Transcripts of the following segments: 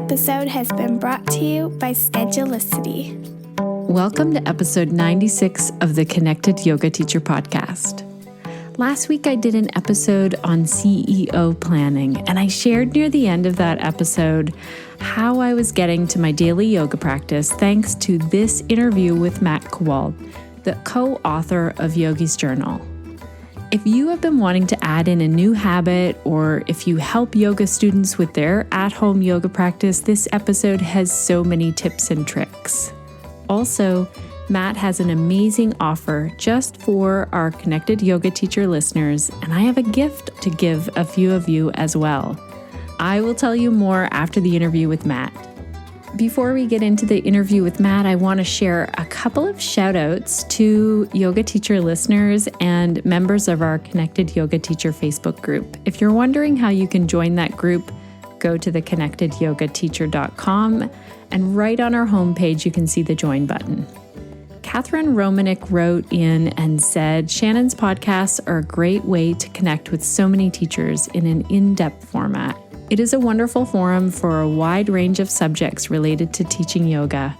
episode has been brought to you by Schedulicity. Welcome to episode 96 of the Connected Yoga Teacher podcast. Last week I did an episode on CEO planning, and I shared near the end of that episode how I was getting to my daily yoga practice thanks to this interview with Matt Kowald, the co-author of Yogis Journal. If you have been wanting to add in a new habit, or if you help yoga students with their at-home yoga practice, this episode has so many tips and tricks. Also, Matt has an amazing offer just for our Connected Yoga Teacher listeners, and I have a gift to give a few of you as well. I will tell you more after the interview with Matt. Before we get into the interview with Matt, I want to share a couple of shout outs to yoga teacher listeners and members of our Connected Yoga Teacher Facebook group. If you're wondering how you can join that group, go to theconnectedyogateacher.com, and right on our homepage, you can see the join button. Catherine Romanek wrote in and said, Shannon's podcasts are a great way to connect with so many teachers in an in-depth format. It is a wonderful forum for a wide range of subjects related to teaching yoga.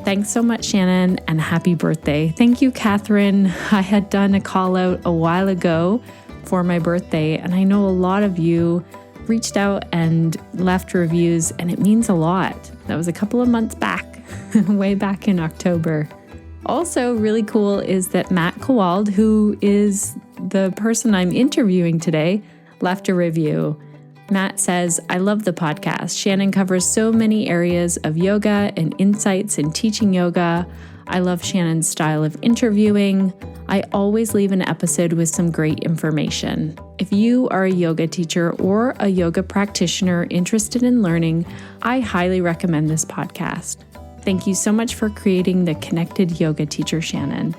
Thanks so much, Shannon, and happy birthday. Thank you, Catherine. I had done a call out a while ago for my birthday, and I know a lot of you reached out and left reviews, and it means a lot. That was a couple of months back, way back in October. Also really cool is that Matt Kowald, who is the person I'm interviewing today, left a review. Matt says, I love the podcast. Shannon covers so many areas of yoga and insights in teaching yoga. I love Shannon's style of interviewing. I always leave an episode with some great information. If you are a yoga teacher or a yoga practitioner interested in learning, I highly recommend this podcast. Thank you so much for creating the Connected Yoga Teacher, Shannon.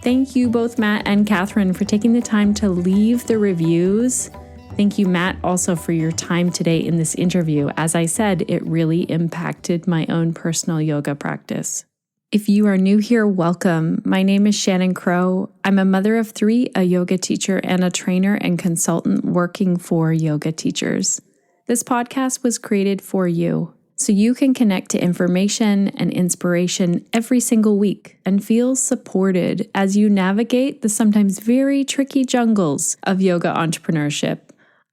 Thank you both Matt and Catherine for taking the time to leave the reviews. Thank you, Matt, also for your time today in this interview. As I said, it really impacted my own personal yoga practice. If you are new here, welcome. My name is Shannon Crow. I'm a mother of three, a yoga teacher, and a trainer and consultant working for yoga teachers. This podcast was created for you, so you can connect to information and inspiration every single week and feel supported as you navigate the sometimes very tricky jungles of yoga entrepreneurship.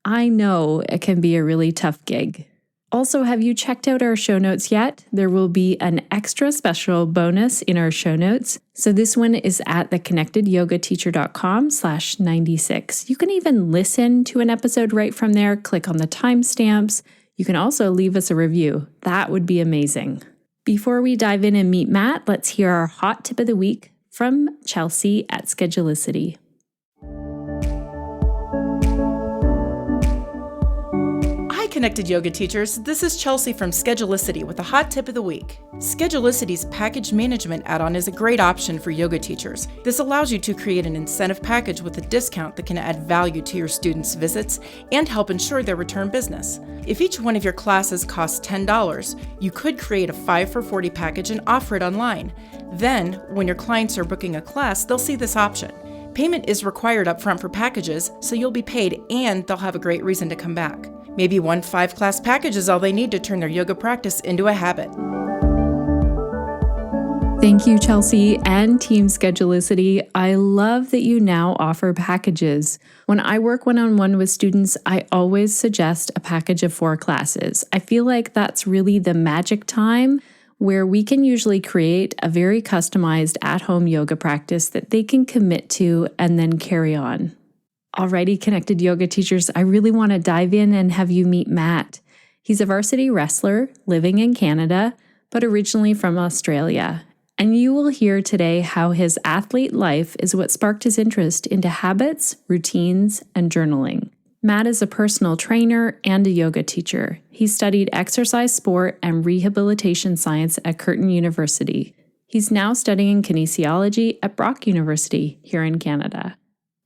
I know it can be a really tough gig. Also, have you checked out our show notes yet? There will be an extra special bonus in our show notes. So this one is at theconnectedyogateacher.com/96. You can even listen to an episode right from there. Click on the timestamps. You can also leave us a review. That would be amazing. Before we dive in and meet Matt, let's hear our hot tip of the week from Chelsea at Schedulicity. Connected Yoga Teachers, this is Chelsea from Schedulicity with a hot tip of the week. Schedulicity's package management add-on is a great option for yoga teachers. This allows you to create an incentive package with a discount that can add value to your students' visits and help ensure their return business. If each one of your classes costs $10, you could create a 5 for $40 package and offer it online. Then, when your clients are booking a class, they'll see this option. Payment is required upfront for packages, so you'll be paid and they'll have a great reason to come back. Maybe one 5-class package is all they need to turn their yoga practice into a habit. Thank you, Chelsea and Team Schedulicity. I love that you now offer packages. When I work one-on-one with students, I always suggest a package of 4 classes. I feel like that's really the magic time where we can usually create a very customized at-home yoga practice that they can commit to and then carry on. Alrighty, Connected Yoga Teachers, I really want to dive in and have you meet Matt. He's a varsity wrestler living in Canada, but originally from Australia. And you will hear today how his athlete life is what sparked his interest into habits, routines, and journaling. Matt is a personal trainer and a yoga teacher. He studied exercise sport and rehabilitation science at Curtin University. He's now studying kinesiology at Brock University here in Canada.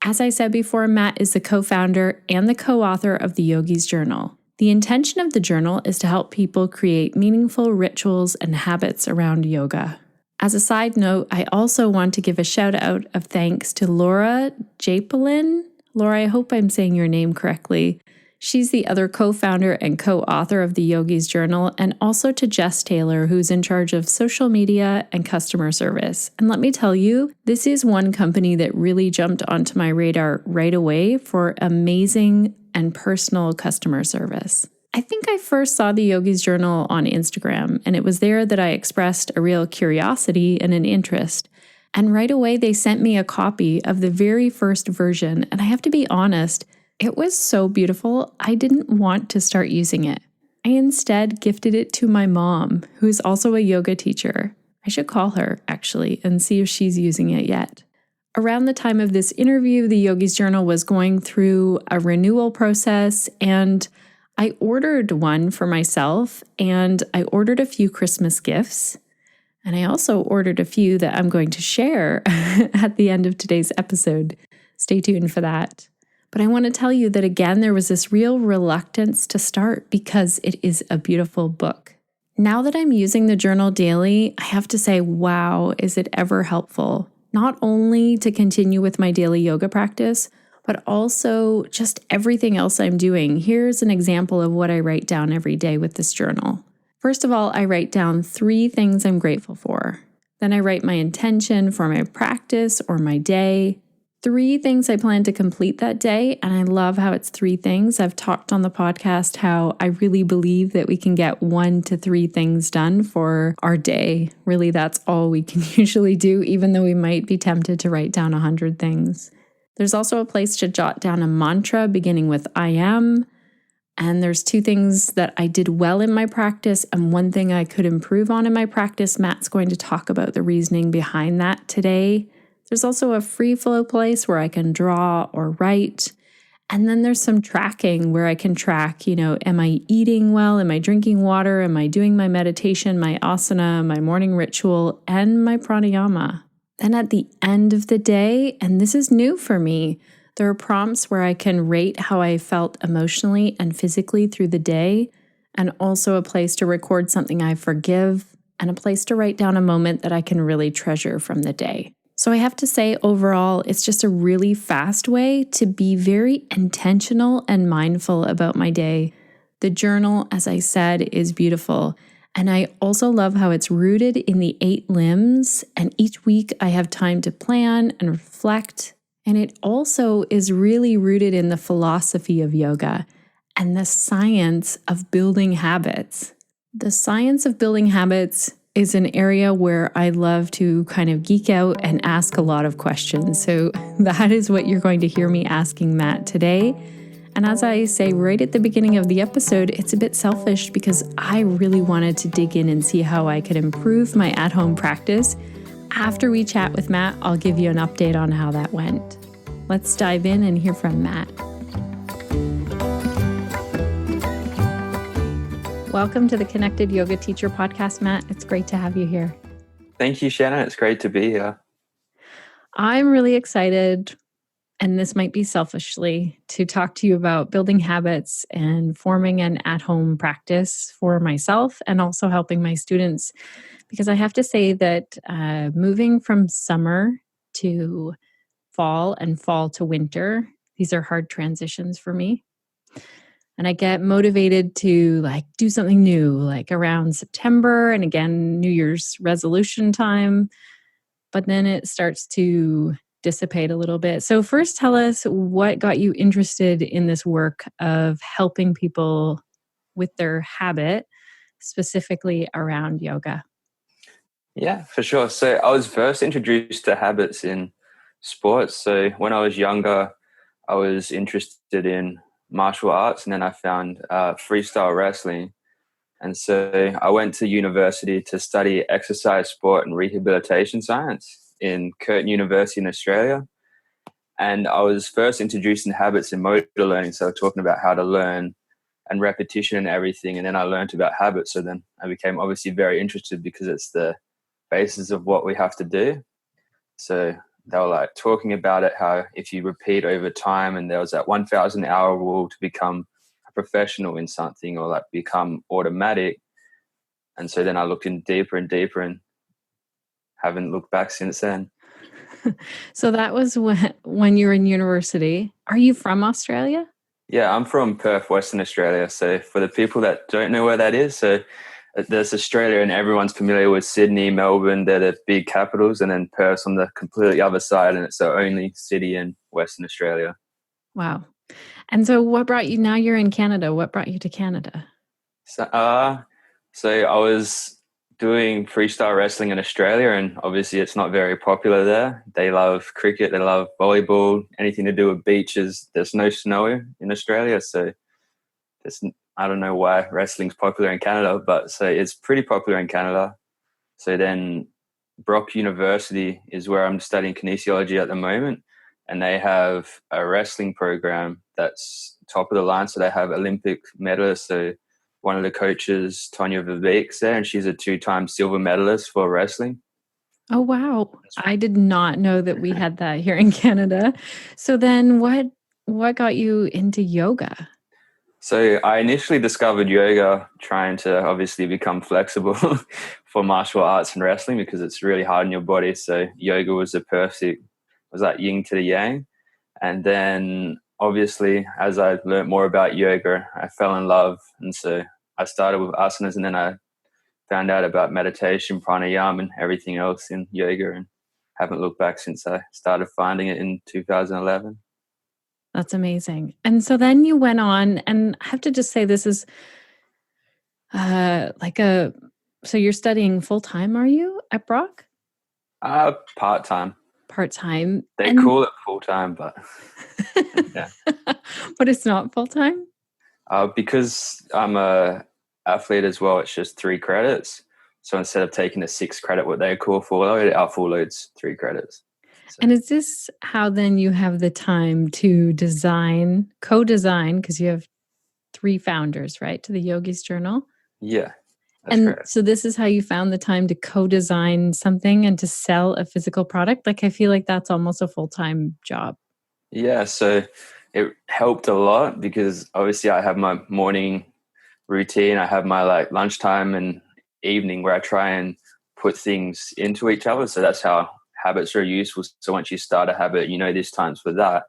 As I said before, Matt is the co-founder and the co-author of the Yogis Journal. The intention of the journal is to help people create meaningful rituals and habits around yoga. As a side note, I also want to give a shout out of thanks to Laura Japelin. Laura, I hope I'm saying your name correctly. She's the other co-founder and co-author of the Yogis Journal, and also to Jess Taylor, who's in charge of social media and customer service. And let me tell you, this is one company that really jumped onto my radar right away for amazing and personal customer service. I think I first saw the Yogis Journal on Instagram, and it was there that I expressed a real curiosity and an interest. And right away, they sent me a copy of the very first version. And I have to be honest, it was so beautiful, I didn't want to start using it. I instead gifted it to my mom, who's also a yoga teacher. I should call her, actually, and see if she's using it yet. Around the time of this interview, the Yogis Journal was going through a renewal process, and I ordered one for myself, and I ordered a few Christmas gifts. And I also ordered a few that I'm going to share at the end of today's episode. Stay tuned for that. But I want to tell you that, again, there was this real reluctance to start because it is a beautiful book. Now that I'm using the journal daily, I have to say, wow, is it ever helpful? Not only to continue with my daily yoga practice, but also just everything else I'm doing. Here's an example of what I write down every day with this journal. First of all, I write down 3 things I'm grateful for. Then I write my intention for my practice or my day. 3 things I plan to complete that day, and I love how it's 3 things. I've talked on the podcast how I really believe that we can get 1 to 3 things done for our day. Really, that's all we can usually do, even though we might be tempted to write down 100 things. There's also a place to jot down a mantra beginning with I am. And there's 2 things that I did well in my practice and 1 thing I could improve on in my practice. Matt's going to talk about the reasoning behind that today. There's also a free flow place where I can draw or write. And then there's some tracking where I can track, am I eating well? Am I drinking water? Am I doing my meditation, my asana, my morning ritual, and my pranayama? And at the end of the day, and this is new for me, there are prompts where I can rate how I felt emotionally and physically through the day, and also a place to record something I forgive, and a place to write down a moment that I can really treasure from the day. So I have to say, overall, it's just a really fast way to be very intentional and mindful about my day. The journal, as I said, is beautiful. And I also love how it's rooted in the 8 limbs. And each week I have time to plan and reflect. And it also is really rooted in the philosophy of yoga and the science of building habits. The science of building habits is an area where I love to kind of geek out and ask a lot of questions. So that is what you're going to hear me asking Matt today. And as I say right at the beginning of the episode, it's a bit selfish because I really wanted to dig in and see how I could improve my at-home practice. After we chat with Matt, I'll give you an update on how that went. Let's dive in and hear from Matt. Welcome to the Connected Yoga Teacher podcast, Matt. It's great to have you here. Thank you, Shannon. It's great to be here. I'm really excited, and this might be selfishly, to talk to you about building habits and forming an at-home practice for myself and also helping my students. Because I have to say that moving from summer to fall and fall to winter, these are hard transitions for me. And I get motivated to do something new, like around September and again, New Year's resolution time. But then it starts to dissipate a little bit. So first, tell us what got you interested in this work of helping people with their habit, specifically around yoga. Yeah, for sure. So I was first introduced to habits in sports. So when I was younger, I was interested in martial arts, and then I found freestyle wrestling. And so I went to university to study exercise, sport, and rehabilitation science in Curtin University in Australia. And I was first introduced in habits in motor learning. So talking about how to learn and repetition and everything. And then I learned about habits. So then I became obviously very interested because it's the basis of what we have to do. So they were talking about it, how if you repeat over time, and there was that 1,000 hour rule to become a professional in something or become automatic. And so then I looked in deeper and deeper and haven't looked back since then. So that was when you were in university. Are you from Australia? Yeah, I'm from Perth, Western Australia. So for the people that don't know where that is, so there's Australia and everyone's familiar with Sydney, Melbourne. They're the big capitals, and then Perth's on the completely other side, and it's the only city in Western Australia. Wow. And so what brought you, now you're in Canada, what brought you to Canada? So I was doing freestyle wrestling in Australia, and obviously it's not very popular there. They love cricket, they love volleyball, anything to do with beaches. There's no snow in Australia, so I don't know why wrestling's popular in Canada, but so it's pretty popular in Canada. So then Brock University is where I'm studying kinesiology at the moment, and they have a wrestling program that's top of the line. So they have Olympic medalists. So one of the coaches, Tonya Vivek's there, and she's a 2-time silver medalist for wrestling. Oh, wow. I did not know that we had that here in Canada. So then what got you into yoga? So I initially discovered yoga trying to obviously become flexible for martial arts and wrestling because it's really hard on your body. So yoga was was that yin to the yang. And then obviously as I learned more about yoga, I fell in love. And so I started with asanas, and then I found out about meditation, pranayama, and everything else in yoga, and haven't looked back since I started finding it in 2011. That's amazing. And so then you went on, and I have to just say this is so you're studying full time, are you, at Brock? Part-time. Part-time. They call it full-time, but yeah. But it's not full-time? Because I'm a athlete as well, it's just 3 credits. So instead of taking a 6 credit, what they call full load, our full load's 3 credits. So. And is this how then you have the time to co-design, because you have 3 founders, right, to the Yogis Journal? Yeah. And correct. so this is how you found the time to co-design something and to sell a physical product? Like, I feel like that's almost a full-time job. Yeah, so it helped a lot because obviously I have my morning routine. I have my lunchtime and evening where I try and put things into each other. So that's how habits are useful. So once you start a habit, this time's for that.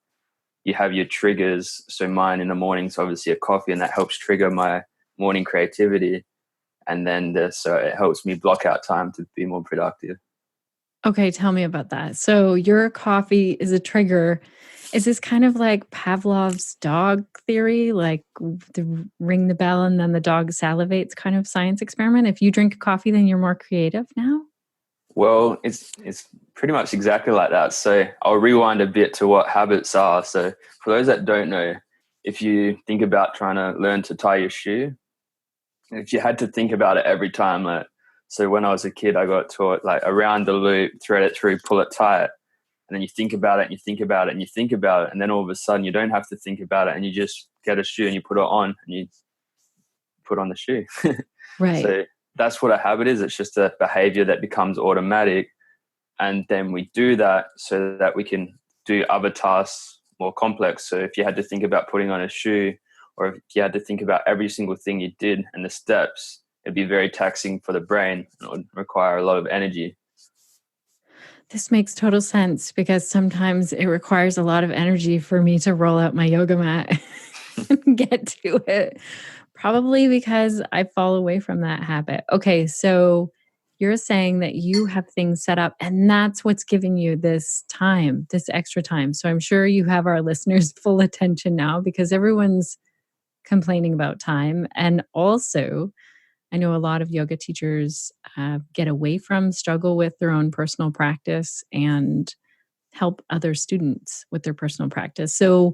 You have your triggers. So mine in the morning's obviously a coffee, and that helps trigger my morning creativity. And then so it helps me block out time to be more productive. Okay, tell me about that. So your coffee is a trigger. Is this kind of like Pavlov's dog theory, like ring the bell and then the dog salivates kind of science experiment? If you drink coffee, then you're more creative now? Well, it's pretty much exactly like that. So I'll rewind a bit to what habits are. So for those that don't know, if you think about trying to learn to tie your shoe, if you had to think about it every time, so when I was a kid, I got taught around the loop, thread it through, pull it tight. And then you think about it and you think about it and you think about it. And then all of a sudden you don't have to think about it, and you just get a shoe and you put it on and you put on the shoe. Right. So that's what a habit is. It's just a behavior that becomes automatic. And then we do that so that we can do other tasks more complex. So if you had to think about putting on a shoe, or if you had to think about every single thing you did and the steps, it'd be very taxing for the brain and it would require a lot of energy. This makes total sense, because sometimes it requires a lot of energy for me to roll out my yoga mat and get to it. Probably because I fall away from that habit. Okay, so you're saying that you have things set up, and that's what's giving you this time, this extra time. So I'm sure you have our listeners' full attention now, because everyone's complaining about time. And also, I know a lot of yoga teachers get away from, struggle with their own personal practice, and help other students with their personal practice. So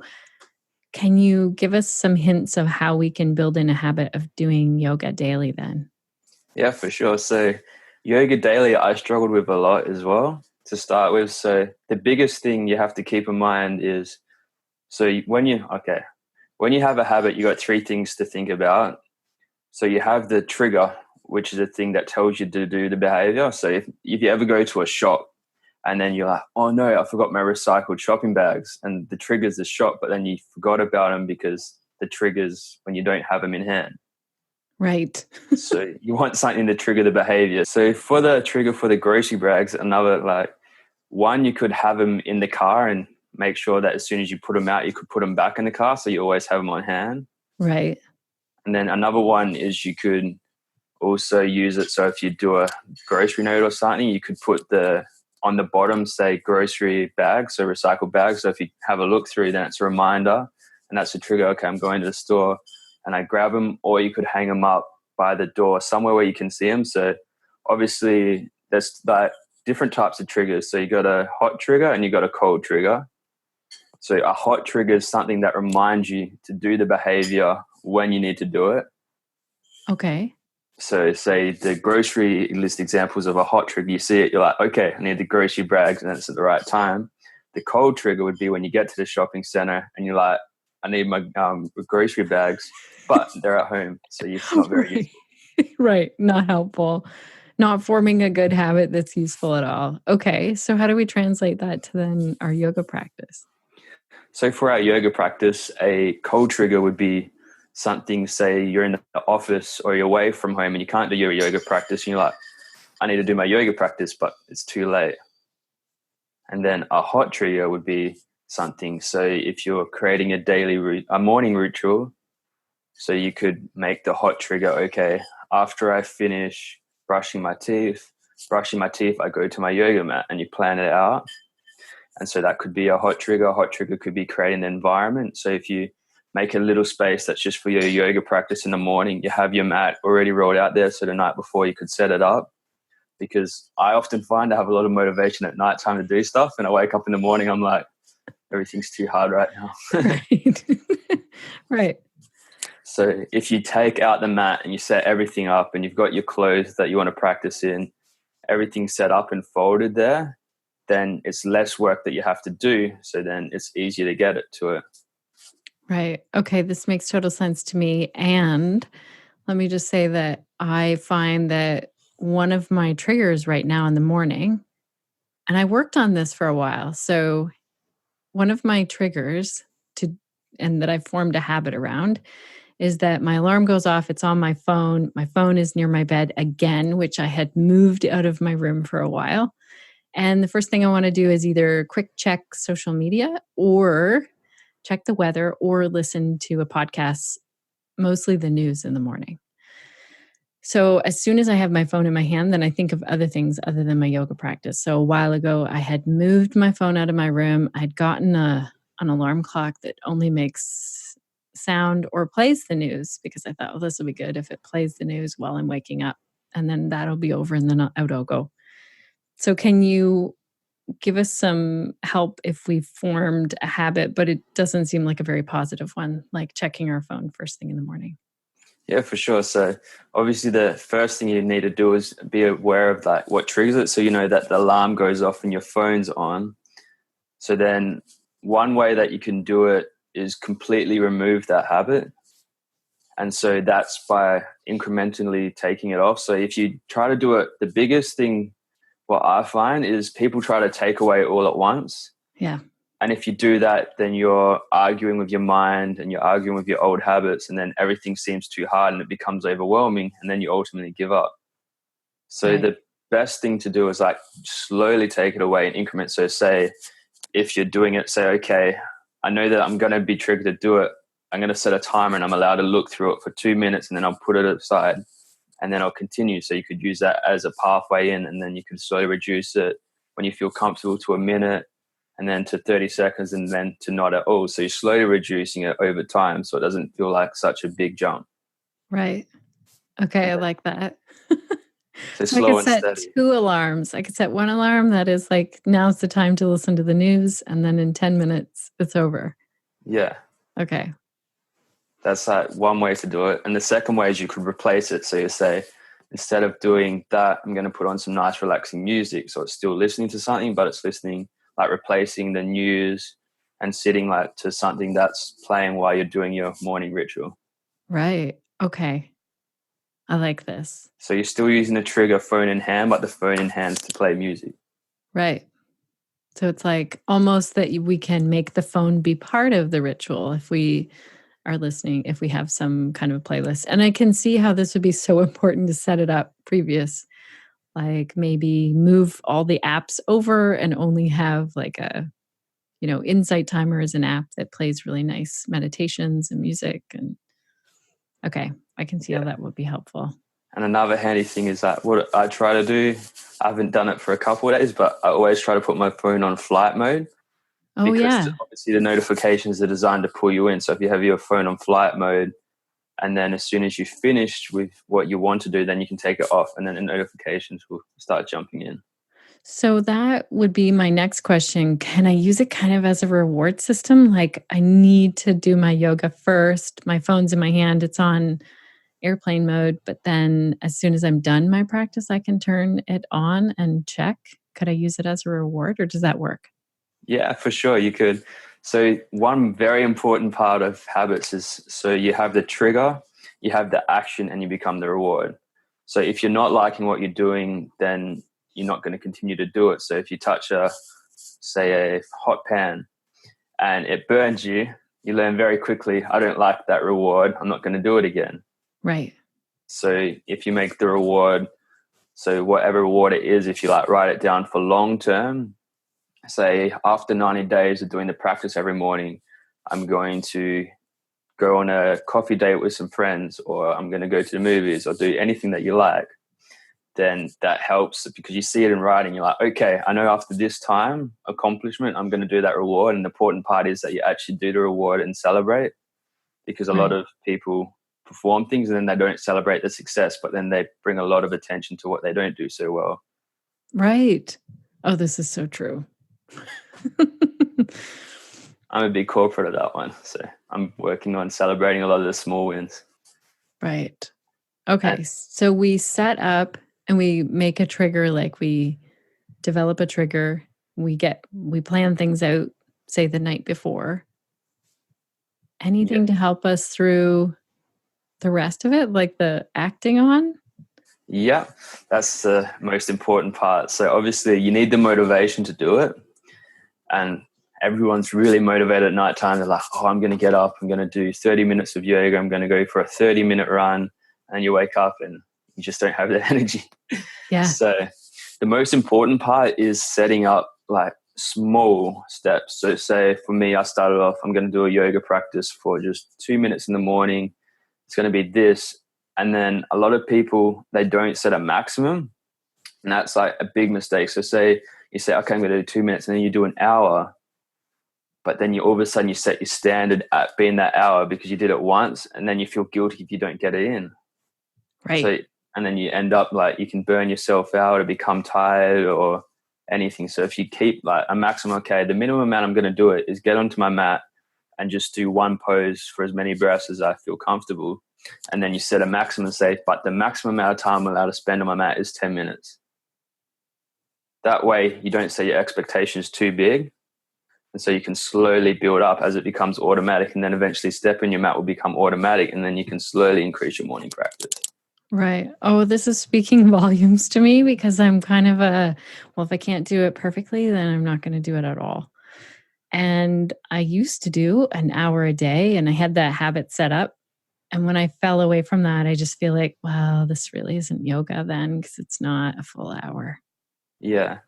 can you give us some hints of how we can build in a habit of doing yoga daily then? Yeah, for sure. So yoga daily, I struggled with a lot as well to start with. So the biggest thing you have to keep in mind is, when you have a habit, you got 3 things to think about. So you have the trigger, which is a thing that tells you to do the behavior. So if you ever go to a shop and then you're like, oh no, I forgot my recycled shopping bags, and the trigger's the shop, but then you forgot about them because the trigger's when you don't have them in hand. Right. So you want something to trigger the behavior. So for the trigger for the grocery bags, another one, you could have them in the car and make sure that as soon as you put them out, you could put them back in the car, so you always have them on hand. Right. And then another one is you could also use it. So if you do a grocery note or something, you could put on the bottom, say grocery bags, so recycled bags. So if you have a look through, then it's a reminder, and that's a trigger. Okay, I'm going to the store, and I grab them. Or you could hang them up by the door, somewhere where you can see them. So obviously there's like different types of triggers. So you got a hot trigger and you got a cold trigger. So a hot trigger is something that reminds you to do the behavior when you need to do it. Okay. So say the grocery list examples of a hot trigger, you see it, you're like, okay, I need the grocery bags, and it's at the right time. The cold trigger would be when you get to the shopping center and you're like, I need my grocery bags, but they're at home. So it's not very useful. Right. Not helpful. Not forming a good habit that's useful at all. Okay. So how do we translate that to then our yoga practice? So for our yoga practice, a cold trigger would be something, say you're in the office or you're away from home and you can't do your yoga practice, and you're like, I need to do my yoga practice, but it's too late. And then a hot trigger would be something, so if you're creating a morning ritual, so you could make the hot trigger, okay, after I finish brushing my teeth, I go to my yoga mat, and you plan it out. And so that could be a hot trigger. A hot trigger could be creating an environment. So if you make a little space that's just for your yoga practice in the morning, you have your mat already rolled out there, so the night before you could set it up. Because I often find I have a lot of motivation at night time to do stuff, and I wake up in the morning, I'm like, everything's too hard right now. Right. Right. So if you take out the mat and you set everything up and you've got your clothes that you want to practice in, everything set up and folded there, then it's less work that you have to do. So then it's easier to get it to it. Right. Okay. This makes total sense to me. And let me just say that I find that one of my triggers right now in the morning, and I worked on this for a while. So one of my triggers and that I've formed a habit around is that my alarm goes off. It's on my phone. My phone is near my bed again, which I had moved out of my room for a while. And the first thing I want to do is either quick check social media or check the weather or listen to a podcast, mostly the news in the morning. So as soon as I have my phone in my hand, then I think of other things other than my yoga practice. So a while ago, I had moved my phone out of my room. I'd gotten an alarm clock that only makes sound or plays the news, because I thought, well, this will be good if it plays the news while I'm waking up, and then that'll be over and then out I'll go. So can you give us some help if we've formed a habit, but it doesn't seem like a very positive one, like checking our phone first thing in the morning? Yeah, for sure. So obviously the first thing you need to do is be aware of like what triggers it. So you know that the alarm goes off and your phone's on. So then one way that you can do it is completely remove that habit. And so that's by incrementally taking it off. So if you try to do it, the biggest thing, what I find is people try to take away all at once. Yeah. And if you do that, then you're arguing with your mind and you're arguing with your old habits, and then everything seems too hard and it becomes overwhelming, and then you ultimately give up. So Right. the best thing to do is like slowly take it away in increments. So say if you're doing it, say, okay, I know that I'm going to be triggered to do it. I'm going to set a timer and I'm allowed to look through it for 2 minutes, and then I'll put it aside and then I'll continue. So you could use that as a pathway in, and then you can slowly reduce it when you feel comfortable to a minute, and then to 30 seconds, and then to not at all. So you're slowly reducing it over time, so it doesn't feel like such a big jump. Right. Okay. I like that. So So I slow could and set steady. 2 alarms. I could set one alarm that is like, now's the time to listen to the news. And then in 10 minutes, it's over. Yeah. Okay. That's like one way to do it. And the second way is you could replace it. So you say, instead of doing that, I'm going to put on some nice relaxing music. So it's still listening to something, but it's listening, like replacing the news and sitting like to something that's playing while you're doing your morning ritual. Right. Okay. I like this. So you're still using the trigger phone in hand, but the phone in hand to play music. Right. So it's like almost that we can make the phone be part of the ritual if we are listening, if we have some kind of playlist. And I can see how this would be so important to set it up previous, like maybe move all the apps over and only have like a Insight Timer is an app that plays really nice meditations and music. And okay, I can see how that would be helpful. And another handy thing is that what I try to do, I haven't done it for a couple of days, but I always try to put my phone on flight mode. Oh, because obviously the notifications are designed to pull you in. So if you have your phone on flight mode, and then as soon as you've finished with what you want to do, then you can take it off, and then the notifications will start jumping in. So that would be my next question. Can I use it kind of as a reward system? Like I need to do my yoga first. My phone's in my hand. It's on airplane mode. But then as soon as I'm done my practice, I can turn it on and check. Could I use it as a reward, or does that work? Yeah, for sure. You could. So one very important part of habits is, so you have the trigger, you have the action, and you become the reward. So if you're not liking what you're doing, then you're not going to continue to do it. So if you touch a hot pan and it burns you, you learn very quickly, I don't like that reward, I'm not going to do it again. Right. So if you make the reward, so whatever reward it is, if you write it down for long term, say after 90 days of doing the practice every morning, I'm going to go on a coffee date with some friends, or I'm going to go to the movies, or do anything that you like, then that helps because you see it in writing. You're like, okay, I know after this time accomplishment, I'm going to do that reward. And the important part is that you actually do the reward and celebrate, because a lot of people perform things and then they don't celebrate the success, but then they bring a lot of attention to what they don't do so well. Right. Oh, this is so true. I'm a big corporate of that one. So I'm working on celebrating a lot of the small wins. Right. Okay. So we set up and we make a trigger, like we develop a trigger. We plan things out, say the night before. Anything to help us through the rest of it, like the acting on? Yeah, that's the most important part. So obviously you need the motivation to do it. And everyone's really motivated at nighttime. They're like, oh, I'm going to get up. I'm going to do 30 minutes of yoga. I'm going to go for a 30-minute run. And you wake up and you just don't have that energy. Yeah. So the most important part is setting up small steps. So say for me, I started off, I'm going to do a yoga practice for just 2 minutes in the morning. It's going to be this. And then a lot of people, they don't set a maximum. And that's a big mistake. So say you say, okay, I'm going to do 2 minutes, and then you do an hour. But then all of a sudden you set your standard at being that hour because you did it once, and then you feel guilty if you don't get it in. Right. So, and then you end up you can burn yourself out or become tired or anything. So if you keep a maximum, okay, the minimum amount I'm going to do it is get onto my mat and just do one pose for as many breaths as I feel comfortable. And then you set a maximum, say, but the maximum amount of time I'm allowed to spend on my mat is 10 minutes. That way you don't set your expectations too big. And so you can slowly build up as it becomes automatic, and then eventually stepping your mat will become automatic, and then you can slowly increase your morning practice. Right. Oh, this is speaking volumes to me, because I'm kind of if I can't do it perfectly, then I'm not going to do it at all. And I used to do an hour a day, and I had that habit set up. And when I fell away from that, I just feel like, wow, this really isn't yoga then, because it's not a full hour. Yeah.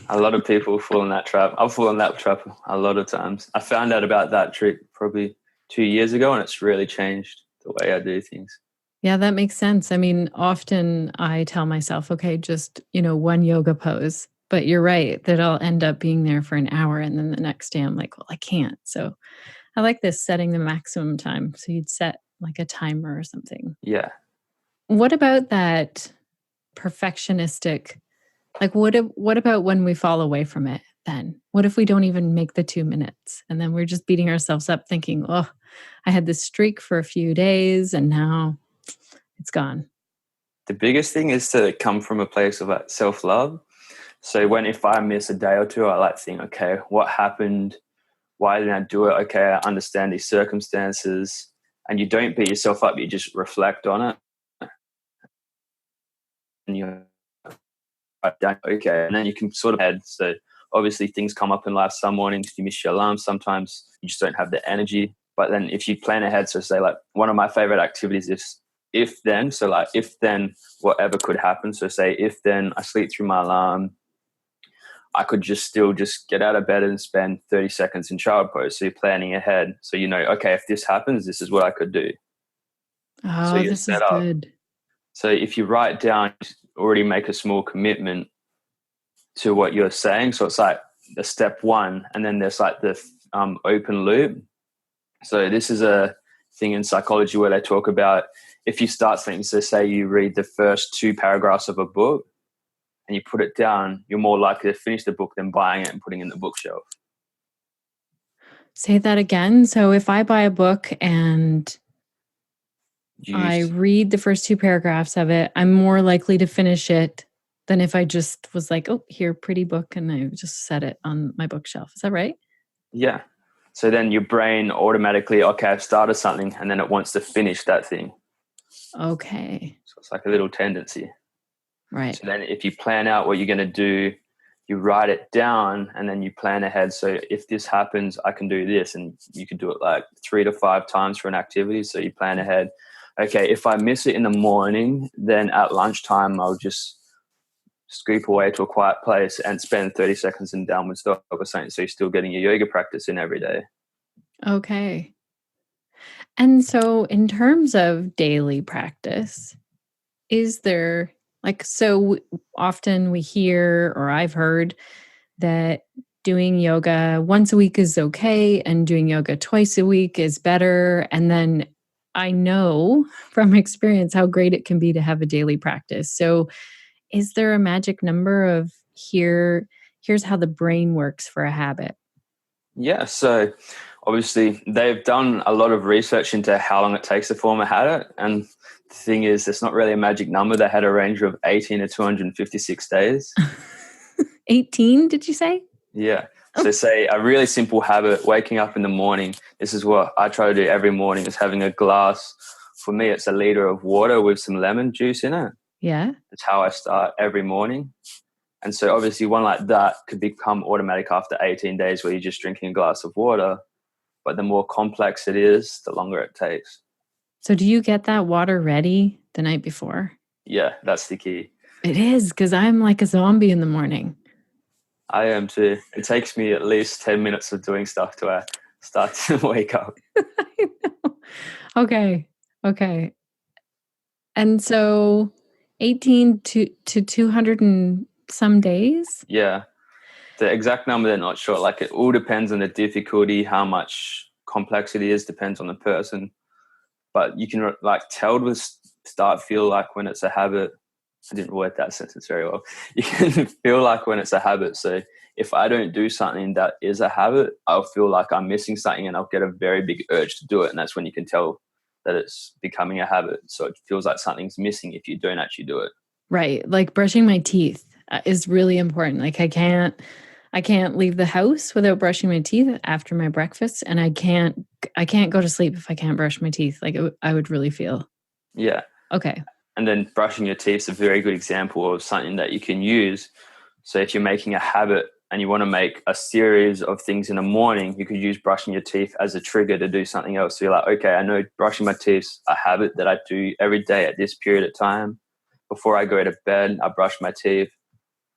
A lot of people fall in that trap. I've fallen in that trap a lot of times. I found out about that trick probably 2 years ago, and it's really changed the way I do things. Yeah, that makes sense. I mean, often I tell myself, okay, just, one yoga pose. But you're right that I'll end up being there for an hour, and then the next day I'm like, well, I can't. So I like this, setting the maximum time. So you'd set a timer or something. Yeah. What about that perfectionistic? What about when we fall away from it then? What if we don't even make the 2 minutes, and then we're just beating ourselves up thinking, oh, I had this streak for a few days and now it's gone? The biggest thing is to come from a place of self-love. So if I miss a day or two, I to think, okay, what happened? Why didn't I do it? Okay, I understand these circumstances. And you don't beat yourself up, you just reflect on it. And you okay, and then you can sort of add. So obviously things come up in life. Some mornings you miss your alarm, sometimes you just don't have the energy. But then if you plan ahead, so say one of my favorite activities is if then. So if then whatever could happen. So say if then I sleep through my alarm, I could just get out of bed and spend 30 seconds in child pose. So you're planning ahead. So you know, okay, if this happens, this is what I could do. So Oh, you're this is set up. good. So if you write down, already make a small commitment to what you're saying. So it's like the step one, and then there's like the open loop. So this is a thing in psychology where they talk about if you start something, so say you read the first 2 paragraphs of a book and you put it down, you're more likely to finish the book than buying it and putting it in the bookshelf. Say that again. So if I buy a book and I read the first 2 paragraphs of it, I'm more likely to finish it than if I just was like, oh, here, pretty book, and I just set it on my bookshelf. Is that right? Yeah. So then your brain automatically, okay, I've started something, and then it wants to finish that thing. Okay. So it's like a little tendency. Right. So then if you plan out what you're going to do, you write it down and then you plan ahead. So if this happens, I can do this. And you could do it like 3 to 5 times for an activity. So you plan ahead. Okay, if I miss it in the morning, then at lunchtime, I'll just scoop away to a quiet place and spend 30 seconds in downward dog or something. So you're still getting your yoga practice in every day. Okay. And so in terms of daily practice, is there often we hear, or I've heard, that doing yoga once a week is okay and doing yoga twice a week is better. And then I know from experience how great it can be to have a daily practice. So is there a magic number of here's how the brain works for a habit? Yeah, so obviously they've done a lot of research into how long it takes to form a habit. And the thing is, it's not really a magic number. They had a range of 18 to 256 days. 18, did you say? Yeah. So say a really simple habit, waking up in the morning. This is what I try to do every morning, is having a glass. For me, it's a liter of water with some lemon juice in it. Yeah. That's how I start every morning. And so obviously one like that could become automatic after 18 days where you're just drinking a glass of water. But the more complex it is, the longer it takes. So do you get that water ready the night before? Yeah, that's the key. It is, because I'm like a zombie in the morning. I am too. It takes me at least 10 minutes of doing stuff to start to wake up. I know. Okay. And so 18 to 200 and some days? Yeah. The exact number, they're not sure. Like, it all depends on the difficulty, how much complexity is, depends on the person. But you can tell with feel like when it's a habit. I didn't word that sentence very well. You can feel like when it's a habit. So if I don't do something that is a habit, I'll feel like I'm missing something and I'll get a very big urge to do it. And that's when you can tell that it's becoming a habit. So it feels like something's missing if you don't actually do it. Right. Like brushing my teeth is really important. Like I can't leave the house without brushing my teeth after my breakfast. And I can't go to sleep if I can't brush my teeth. Like I would really feel. Yeah. Okay. And then brushing your teeth is a very good example of something that you can use. So if you're making a habit and you want to make a series of things in the morning, you could use brushing your teeth as a trigger to do something else. So you're like, okay, I know brushing my teeth is a habit that I do every day at this period of time. Before I go to bed, I brush my teeth.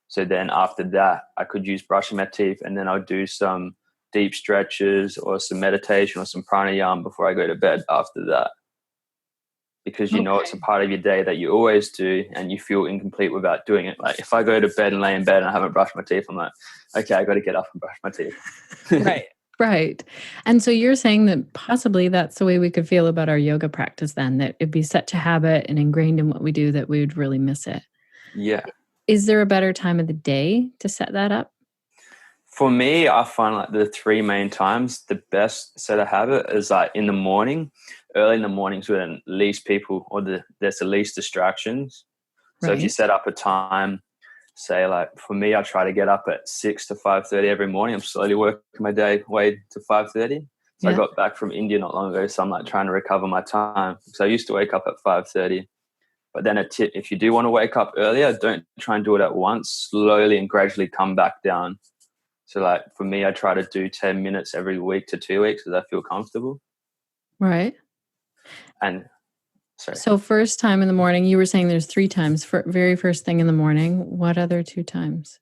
So then after that, I could use brushing my teeth, and then I'll do some deep stretches or some meditation or some pranayama before I go to bed after that. Because you know it's a part of your day that you always do and you feel incomplete without doing it. Like if I go to bed and lay in bed and I haven't brushed my teeth, I'm like, okay, I got to get up and brush my teeth. Right. And so you're saying that possibly that's the way we could feel about our yoga practice then, that it'd be such a habit and ingrained in what we do that we would really miss it. Yeah. Is there a better time of the day to set that up? For me, I find like the 3 main times, the best set of habit is like in the morning. Early in the mornings when least people or there's the least distractions. So if you set up a time, say like for me, I try to get up at 6 to 5:30 every morning. I'm slowly working my way to 5:30. So I got back from India not long ago. So I'm like trying to recover my time. So I used to wake up at 5:30. But then a tip, if you do want to wake up earlier, don't try and do it at once. Slowly and gradually come back down. So like for me, I try to do 10 minutes every week to 2 weeks as I feel comfortable. Right. And sorry. So first time in the morning, you were saying there's 3 times. For very first thing in the morning, what other 2 times?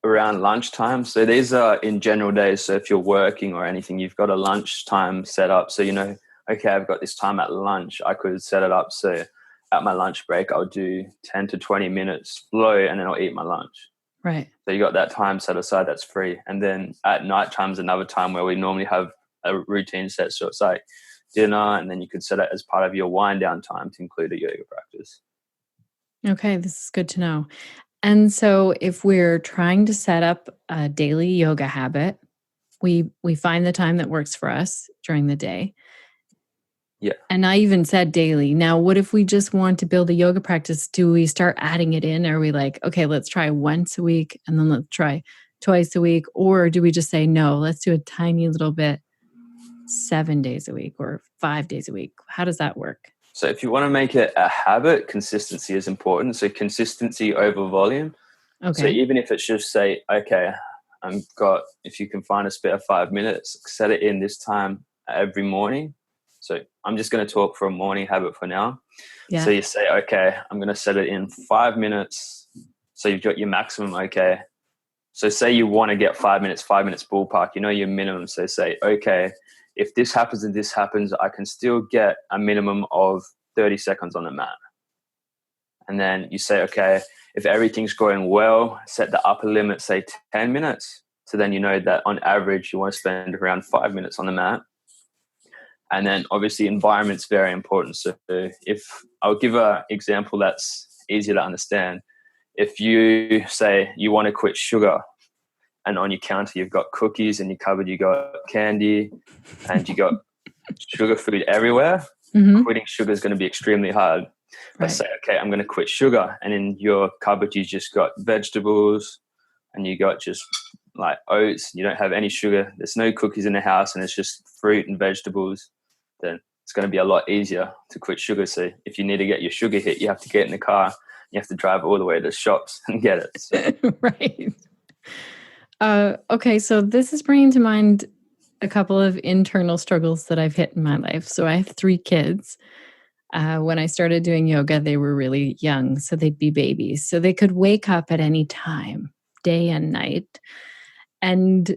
around lunchtime. So these are in general days. So if you're working or anything, you've got a lunchtime set up. So, okay, I've got this time at lunch. I could set it up so at my lunch break, I'll do 10 to 20 minutes flow and then I'll eat my lunch. Right. So you got that time set aside that's free. And then at night time is another time where we normally have a routine set. So it's like dinner, and then you could set it as part of your wind down time to include a yoga practice. Okay, this is good to know. And so if we're trying to set up a daily yoga habit, we find the time that works for us during the day. Yeah. And I even said daily. Now, what if we just want to build a yoga practice? Do we start adding it in? Are we like, okay, let's try once a week and then let's try twice a week? Or do we just say, no, let's do a tiny little bit 7 days a week or 5 days a week? How does that work? So if you want to make it a habit, consistency is important. So consistency over volume. Okay. So even if it's just say, okay, if you can find a spare 5 minutes, set it in this time every morning. So I'm just going to talk for a morning habit for now. Yeah. So you say, okay, I'm going to set it in 5 minutes. So you've got your maximum. Okay. So say you want to get 5 minutes ballpark, your minimum. So say, okay, if this happens and this happens, I can still get a minimum of 30 seconds on the mat. And then you say, okay, if everything's going well, set the upper limit, say 10 minutes. So then you know that on average, you want to spend around 5 minutes on the mat. And then obviously environment's very important. So if I'll give an example that's easier to understand. If you say you want to quit sugar, and on your counter you've got cookies, and your cupboard you got candy, and you got sugar food everywhere, quitting sugar is going to be extremely hard. But say, okay, I'm going to quit sugar, and in your cupboard you just got vegetables, and you got just like oats. You don't have any sugar. There's no cookies in the house, and it's just fruit and vegetables. Then it's going to be a lot easier to quit sugar. So if you need to get your sugar hit, you have to get in the car. You have to drive all the way to the shops and get it. So. Right. Okay, so this is bringing to mind a couple of internal struggles that I've hit in my life. So I have 3 kids. When I started doing yoga, they were really young, so they'd be babies. So they could wake up at any time, day and night. And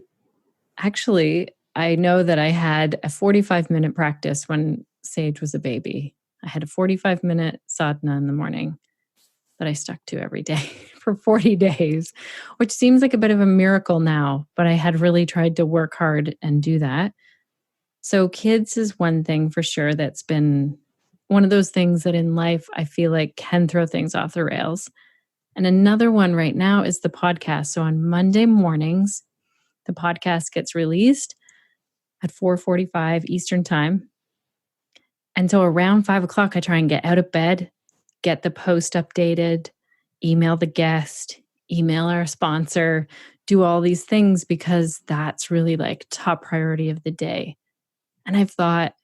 actually, I know that I had a 45-minute practice when Sage was a baby. I had a 45-minute sadhana in the morning that I stuck to every day for 40 days, which seems like a bit of a miracle now, but I had really tried to work hard and do that. So kids is one thing for sure that's been one of those things that in life I feel like can throw things off the rails. And another one right now is the podcast. So on Monday mornings, the podcast gets released at 4:45 Eastern time. And so around 5 o'clock, I try and get out of bed, get the post updated, email the guest, email our sponsor, do all these things because that's really like top priority of the day. And I've thought,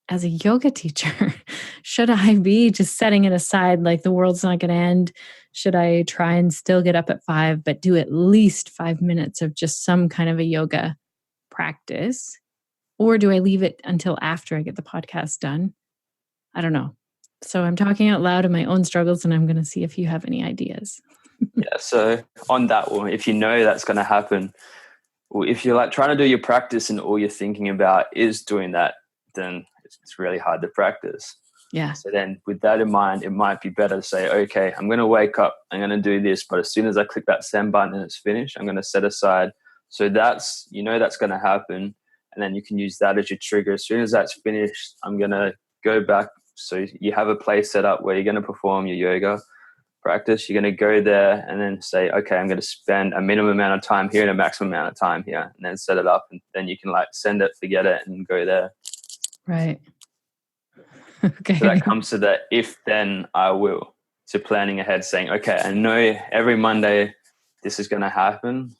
as a yoga teacher, should I be just setting it aside like the world's not going to end? Should I try and still get up at 5, but do at least 5 minutes of just some kind of a yoga practice? Or do I leave it until after I get the podcast done? I don't know. So I'm talking out loud of my own struggles, and I'm going to see if you have any ideas. Yeah, so on that one, if you know that's going to happen, or if you're like trying to do your practice and all you're thinking about is doing that, then it's really hard to practice. Yeah. So then with that in mind, it might be better to say, okay, I'm going to wake up, I'm going to do this, but as soon as I click that send button and it's finished, I'm going to set aside. So that's going to happen. And then you can use that as your trigger. As soon as that's finished, I'm going to go back. So you have a place set up where you're going to perform your yoga practice. You're going to go there and then say, okay, I'm going to spend a minimum amount of time here and a maximum amount of time here, and then set it up. And then you can like send it, forget it, and go there. Right. Okay. So that comes to the if, then, I will. So planning ahead, saying, okay, I know every Monday this is going to happen.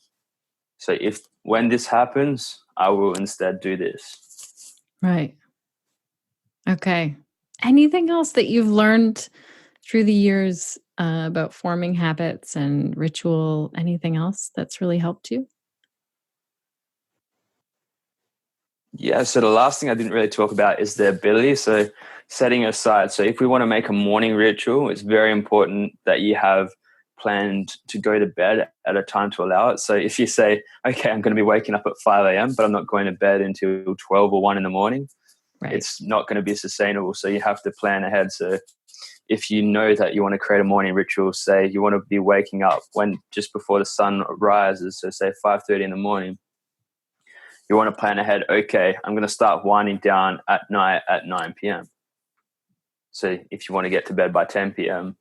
So when this happens, I will instead do this. Right. Okay. Anything else that you've learned through the years about forming habits and ritual? Anything else that's really helped you? Yeah, so the last thing I didn't really talk about is the ability. So setting aside. So if we want to make a morning ritual, it's very important that you have planned to go to bed at a time to allow it. So if you say, okay, I'm going to be waking up at 5 a.m., but I'm not going to bed until 12 or 1 in the morning, Right. it's not going to be sustainable. So you have to plan ahead. So if you know that you want to create a morning ritual, say you want to be waking up when just before the sun rises, so say 5:30 in the morning, you want to plan ahead, okay, I'm going to start winding down at night at 9 p.m. So if you want to get to bed by 10 p.m.,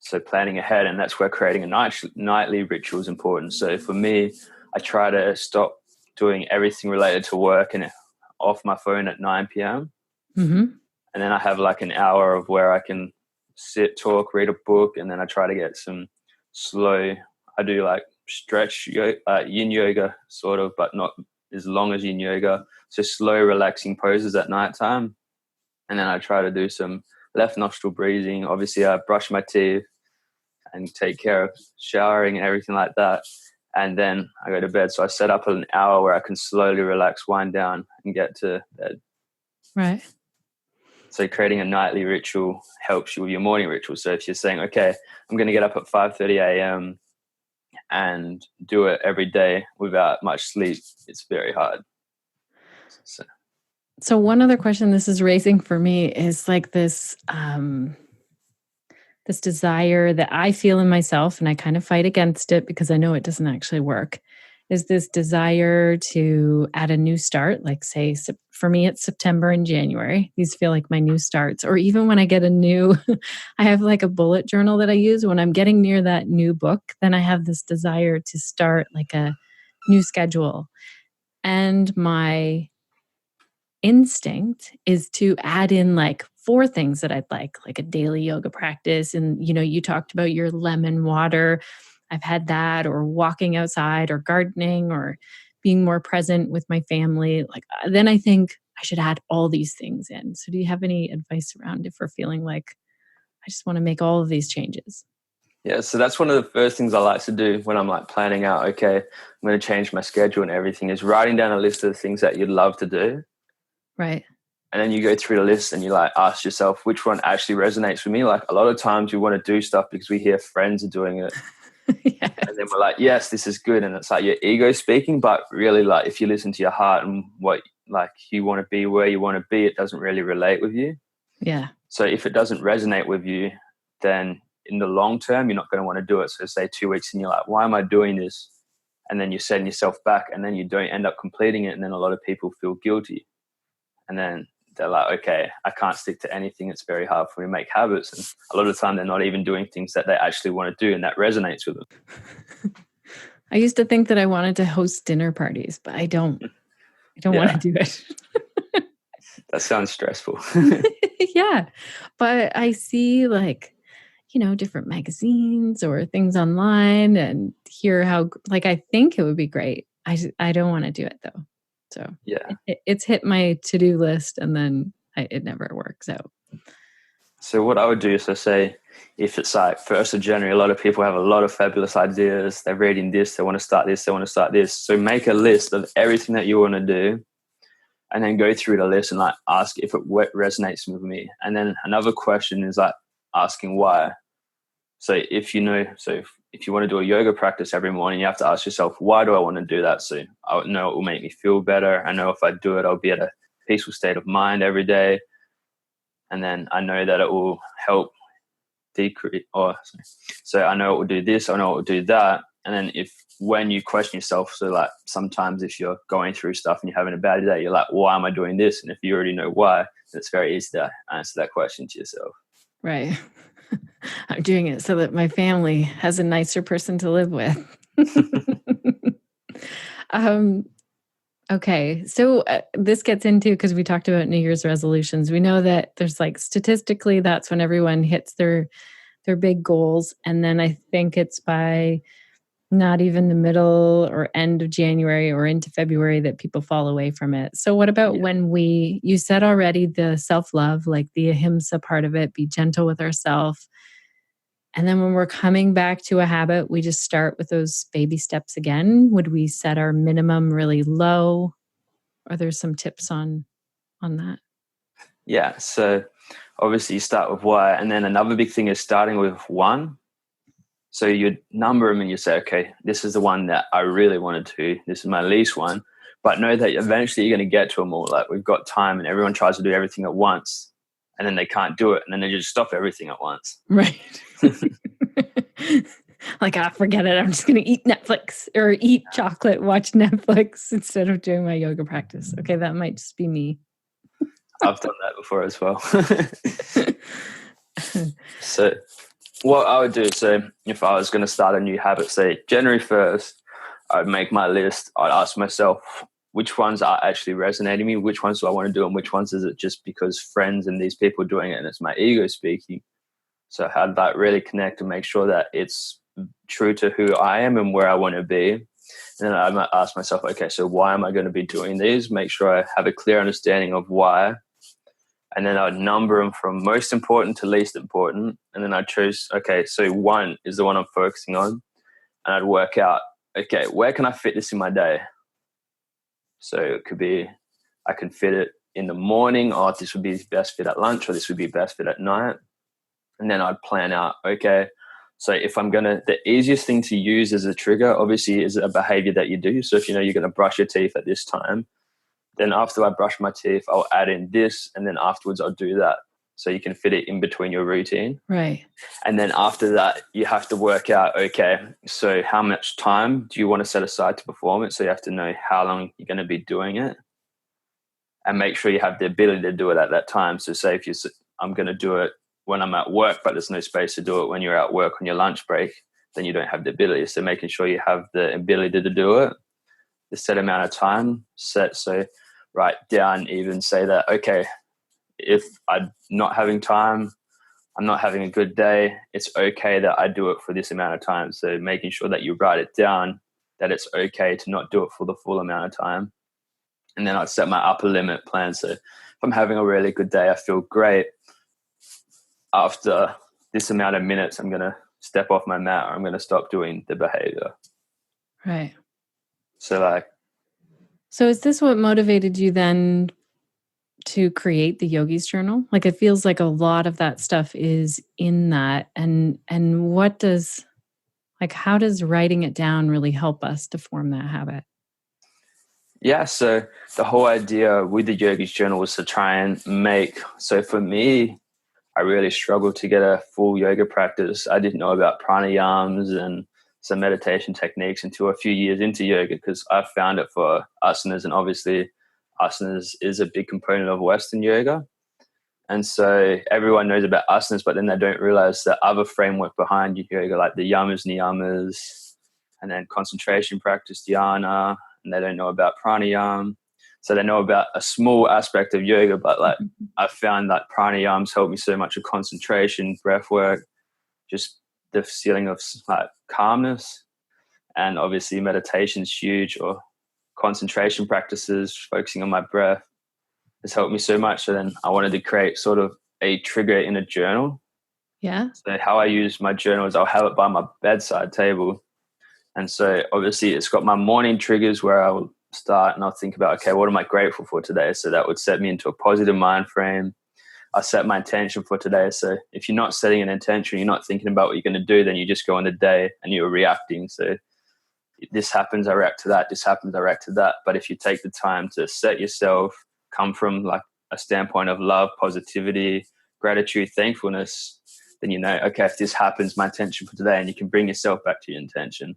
so planning ahead, and that's where creating a nightly ritual is important. So for me, I try to stop doing everything related to work and off my phone at 9 p.m. Mm-hmm. And then I have like an hour of where I can sit, talk, read a book, and then I try to get some slow, I do like stretch yin yoga sort of, but not as long as yin yoga. So slow, relaxing poses at nighttime. And then I try to do some left nostril breathing. Obviously, I brush my teeth and take care of showering and everything like that. And then I go to bed. So I set up an hour where I can slowly relax, wind down, and get to bed. Right. So creating a nightly ritual helps you with your morning ritual. So if you're saying, okay, I'm going to get up at 5:30 a.m. and do it every day without much sleep, it's very hard. So one other question this is raising for me is like this this desire that I feel in myself, and I kind of fight against it because I know it doesn't actually work, is this desire to add a new start. Like say, for me, it's September and January. These feel like my new starts. Or even when I get a new, I have like a bullet journal that I use when I'm getting near that new book, then I have this desire to start like a new schedule. And my instinct is to add in like 4 things that I'd like a daily yoga practice. And, you talked about your lemon water. I've had that, or walking outside, or gardening, or being more present with my family. Like, then I think I should add all these things in. So do you have any advice around if we're feeling like I just want to make all of these changes? Yeah, so that's one of the first things I like to do when I'm like planning out, okay, I'm going to change my schedule and everything, is writing down a list of the things that you'd love to do. Right. And then you go through the list and you like ask yourself which one actually resonates with me. Like a lot of times we want to do stuff because we hear friends are doing it. Yes. And then we're like, yes, this is good. And it's like your ego speaking, but really like if you listen to your heart and what like you want to be, where you want to be, it doesn't really relate with you. Yeah. So if it doesn't resonate with you, then in the long term, you're not going to want to do it. So say 2 weeks and you're like, why am I doing this? And then you're setting yourself back and then you don't end up completing it. And then a lot of people feel guilty. And then they're like, okay, I can't stick to anything. It's very hard for me to make habits. And a lot of the time they're not even doing things that they actually want to do, and that resonates with them. I used to think that I wanted to host dinner parties, but I don't want to do it. That sounds stressful. Yeah. But I see like, different magazines or things online and hear how, like, I think it would be great. I don't want to do it though. So yeah, it's hit my to-do list and then it never works out. So what I would do is I say, if it's like 1st of January, a lot of people have a lot of fabulous ideas. They're reading this, they want to start this, they want to start this. So make a list of everything that you want to do and then go through the list and like ask if it resonates with me. And then another question is like asking why. So if you want to do a yoga practice every morning, you have to ask yourself, why do I want to do that? So I know it will make me feel better. I know if I do it, I'll be at a peaceful state of mind every day. And then I know that it will help decrease, so I know it will do this, I know it will do that. And then when you question yourself, so like sometimes if you're going through stuff and you're having a bad day, you're like, why am I doing this? And if you already know why, it's very easy to answer that question to yourself. Right. I'm doing it so that my family has a nicer person to live with. Okay. So this gets into, because we talked about New Year's resolutions. We know that there's like statistically, that's when everyone hits their big goals. And then I think it's by not even the middle or end of January or into February that people fall away from it. So what about when you said already the self-love, like the ahimsa part of it, be gentle with ourselves. And then when we're coming back to a habit, we just start with those baby steps again. Would we set our minimum really low? Are there some tips on that? Yeah. So obviously you start with why. And then another big thing is starting with 1. So you'd number them and you say, okay, this is the one that I really wanted to, this is my least one, but know that eventually you're going to get to them all. Like, we've got time and everyone tries to do everything at once and then they can't do it. And then they just stop everything at once. Right. Like, forget it. I'm just going to eat Netflix or eat chocolate, watch Netflix instead of doing my yoga practice. Okay, that might just be me. I've done that before as well. So what I would do, so if I was going to start a new habit, say January 1st, I'd make my list. I'd ask myself, which ones are actually resonating me? Which ones do I want to do? And which ones is it just because friends and these people are doing it and it's my ego speaking? So how did that really connect and make sure that it's true to who I am and where I want to be? And then I might ask myself, okay, so why am I going to be doing these? Make sure I have a clear understanding of why. And then I'd number them from most important to least important. And then I'd choose, okay, so 1 is the one I'm focusing on. And I'd work out, okay, where can I fit this in my day? So it could be, I can fit it in the morning, or this would be best fit at lunch, or this would be best fit at night. And then I'd plan out, okay, so if I'm going to, the easiest thing to use as a trigger, obviously, is a behavior that you do. So if you know you're going to brush your teeth at this time, then after I brush my teeth, I'll add in this, and then afterwards I'll do that. So you can fit it in between your routine. Right. And then after that, you have to work out, okay, so how much time do you want to set aside to perform it? So you have to know how long you're going to be doing it and make sure you have the ability to do it at that time. So say if I'm going to do it when I'm at work, but there's no space to do it when you're at work on your lunch break, then you don't have the ability. So making sure you have the ability to do it, the set amount of time set. So write down, even say that, okay, if I'm not having time, I'm not having a good day, it's okay that I do it for this amount of time. So making sure that you write it down, that it's okay to not do it for the full amount of time. And then I'd set my upper limit plan. So if I'm having a really good day, I feel great. After this amount of minutes, I'm going to step off my mat, or I'm going to stop doing the behavior. Right. So is this what motivated you then to create the Yogis Journal? Like, it feels like a lot of that stuff is in that. And what does, like, how does writing it down really help us to form that habit? Yeah, so the whole idea with the Yogis Journal was to try and so for me, I really struggled to get a full yoga practice. I didn't know about pranayams and some meditation techniques until a few years into yoga, because I found it for asanas, and obviously asanas is a big component of Western yoga. And so everyone knows about asanas, but then they don't realize the other framework behind yoga, like the yamas, niyamas, and then concentration practice, dhyana, and they don't know about pranayam. So they know about a small aspect of yoga, but like I found that pranayams helped me so much with concentration, breath work, just the feeling of like calmness. And obviously meditation's huge, or concentration practices, focusing on my breath, has helped me so much. So then I wanted to create sort of a trigger in a journal. Yeah. So how I use my journal is I'll have it by my bedside table. And so obviously it's got my morning triggers where I'll start and I'll think about, okay, what am I grateful for today? So that would set me into a positive mind frame. I set my intention for today. So if you're not setting an intention, you're not thinking about what you're going to do, then you just go on the day and you're reacting. So this happens, I react to that. This happens, I react to that. But if you take the time to set yourself, come from like a standpoint of love, positivity, gratitude, thankfulness, then you know, okay, if this happens, my intention for today, and you can bring yourself back to your intention.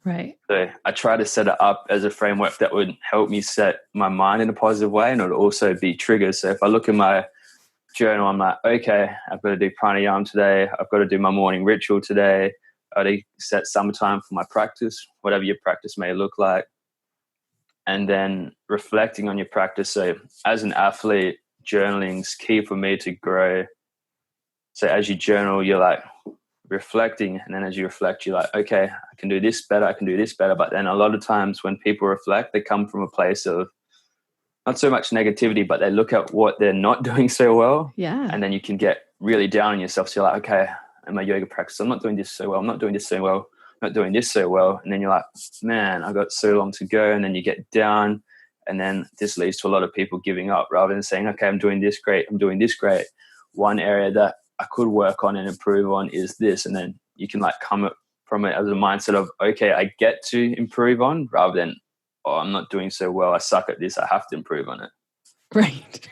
Right. So I try to set it up as a framework that would help me set my mind in a positive way, and it would also be triggers. So if I look in my journal, I'm like, okay, I've got to do pranayama today. I've got to do my morning ritual today. I've got to set some time for my practice, whatever your practice may look like. And then reflecting on your practice. So as an athlete, journaling's key for me to grow. So as you journal, you're like reflecting, and then as you reflect, you're like, okay, I can do this better, I can do this better. But then a lot of times when people reflect, they come from a place of not so much negativity, but they look at what they're not doing so well. Yeah. And then you can get really down on yourself. So you're like, okay, in my yoga practice, I'm not doing this so well, I'm not doing this so well, I'm not doing this so well. And then you're like, man, I've got so long to go. And then you get down, and then this leads to a lot of people giving up rather than saying, okay, I'm doing this great, I'm doing this great. One area that I could work on and improve on is this. And then you can like come from it as a mindset of, okay, I get to improve on, rather than, oh, I'm not doing so well, I suck at this, I have to improve on it. Right.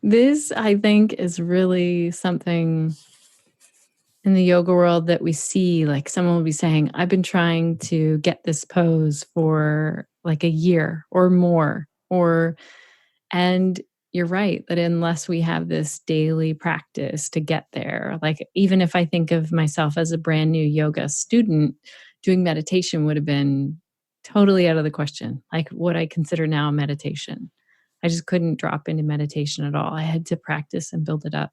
This, I think, is really something in the yoga world that we see. Like someone will be saying, I've been trying to get this pose for like a year or more, and you're right that unless we have this daily practice to get there, like even if I think of myself as a brand new yoga student, doing meditation would have been totally out of the question. Like what I consider now meditation. I just couldn't drop into meditation at all. I had to practice and build it up.